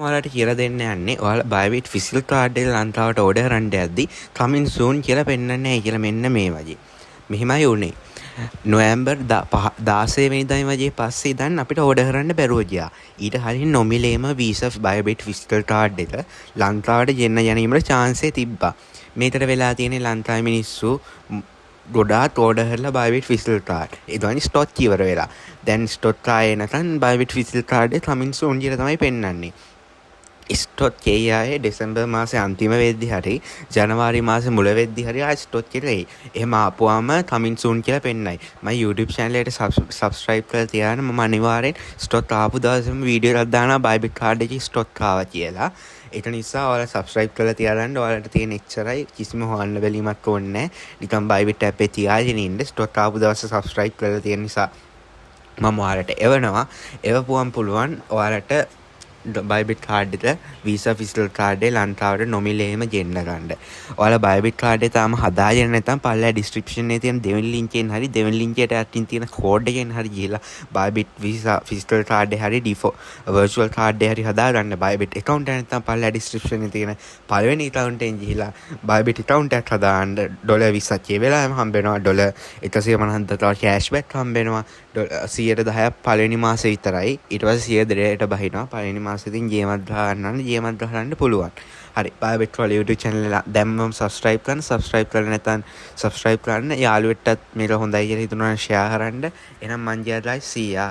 ඔයාලට කියලා දෙන්න යන්නේ ඔයාලා බයබිට් ෆිසිකල් කාඩ් එක ලංකාවට ඕඩර් කරන්න යද්දි කමින් සූන් කියලා පෙන්වන්නේ නැහැ කියලා මෙන්න මේ වගේ. මෙහිමයි උනේ. නොවැම්බර් 16 වෙනිදා වගේ පස්සේ ඉඳන් අපිට ඕඩර් කරන්න බැරුව ගියා. ඊට කලින් නොමිලේම වීසා බයබිට් ෆිසිකල් කාඩ් එක ලංකාවට ගෙන්න ගැනීමට chance තිබ්බා. මේකට වෙලා තියෙන්නේ ලංකාවේ මිනිස්සු ගොඩාක් ඕඩර් කරලා බයබිට් ෆිසිකල් කාඩ්. ඒ තමයි ස්ටොක් ඉවර වෙලා. දැන් ස්ටොක් ආයේ නැත්නම් බයබිට් ෆිසිකල් කාඩ් එක කමින් සූන් කියලා තමයි පෙන්වන්නේ. ස්ටොත් කෙයායේ දෙසැම්බර් මාසේ අන්තිම වෙද්දි හරි ජනවාරි මාසේ මුල වෙද්දි හරි ආ ස්ටොත් කියලා එයි. එහෙම ආපුවාම කමින් සූන් කියලා පෙන්නයි. මම YouTube channel එකට subscribe කරලා තියාගෙන මම අනිවාර්යෙන් ස්ටොත් ආපු දවසේම වීඩියෝ එකක් දානවා බයිබිට් කාඩ් එකේ ස්ටොත් ආවා කියලා. ඒක නිසා ඔයාලා subscribe කරලා තියාගන්න. ඔයාලට තියෙන එච්චරයි, කිසිම හොයන්න බැලීමක් ඕනේ නැහැ. නිකන් බයිබිට් app එකේ තියාගෙන ඉන්න. ස්ටොත් ආපු දවසේ subscribe කරලා තියෙන නිසා මම ඔයාලට එවනවා. එවපුවම් පුළුවන් ඔයාලට බයිබිට් කාඩ් එක වීසා ෆිසිකල් කාඩ් එක ලංකාවට නොමිලේම ගෙන්න ගන්න. ඔයාලා බයිබිට් කාඩ් එක තාම හදාගෙන නැත්නම් පල්ලා ඩිස්ක්‍රිප්ෂන් එකේ තියෙන දෙවෙනි link එකෙන් හරි දෙවෙනි link එකට අටින් තියෙන කෝඩ් එකෙන් හරි ගිහලා බයිබිට් වීසා ෆිසිකල් කාඩ් එක හරි virtual කාඩ් එක හරි හදාගන්න. බයිබිට් account එක නැත්නම් පල්ලා ඩිස්ක්‍රිප්ෂන් එකේ තියෙන පළවෙනි account එකෙන් ගිහලා බයිබිට් account එකක් හදාගන්න. $20ක් ඒ වෙලාවෙම හම්බ වෙනවා. $150 cashback හම්බ වෙනවා. 110ක් පළවෙනි මාසේ විතරයි. ඊට පස්සේ 100ට බහිනවා. පළවෙනි මාසෙදින් ගේමක් ගහන්න පුළුවන්. හරි. බයබිට් වල YouTube channel එක දැම්මම subscribe කරන්න. subscribe කරලා නැත්නම් subscribe කරන්න. යාළුවෙක්ටත් මේක හොඳයි කියලා හිතුණා නම් share කරන්න. එහෙනම් මං ජයලයි see ya.